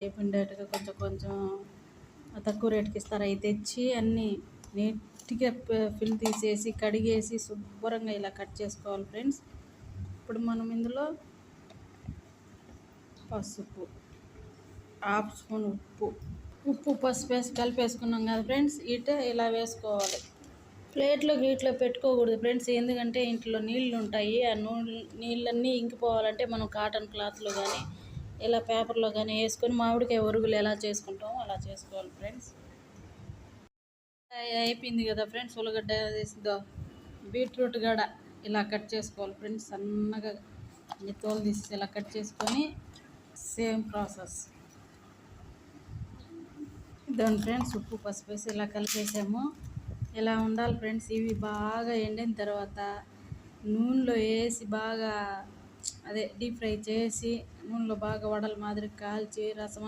ఇండైరెక్ట్గా కొంచెం కొంచెం తక్కువ రేటుకి ఇస్తారు. అవి తెచ్చి అన్నీ నీట్గా ఫిల్ తీసేసి కడిగేసి శుభ్రంగా ఇలా కట్ చేసుకోవాలి ఫ్రెండ్స్. ఇప్పుడు మనం ఇందులో పసుపు, హాఫ్ స్పూన్ ఉప్పు పసుపు వేసి కలిపేసుకున్నాం కదా ఫ్రెండ్స్. ఇలా వేసుకోవాలి. ప్లేట్లో గీట్లో పెట్టుకోకూడదు ఫ్రెండ్స్, ఎందుకంటే ఇంట్లో నీళ్ళు ఉంటాయి. ఆ నీళ్ళన్నీ ఇంకిపోవాలంటే మనం కాటన్ క్లాత్లో కానీ ఇలా పేపర్లో కానీ వేసుకొని మామిడికాయ ఒరుగులు ఎలా చేసుకుంటామో అలా చేసుకోవాలి ఫ్రెండ్స్. అయిపోయింది కదా ఫ్రెండ్స్. ఉల్లగడ్డ వేసిద్దో బీట్రూట్ గడ ఇలా కట్ చేసుకోవాలి ఫ్రెండ్స్. సన్నగా తోలు తీసి ఇలా కట్ చేసుకొని సేమ్ ప్రాసెస్ ఇదండి ఫ్రెండ్స్. ఉప్పు పసుపు వేసి ఇలా కలిపేసాము. ఇలా ఉండాలి ఫ్రెండ్స్. ఇవి బాగా ఎండిన తర్వాత నూనెలో వేసి బాగా డీప్ ఫ్రై చేసి నూనెలో బాగా వడల మాదిరి కాల్చి రసం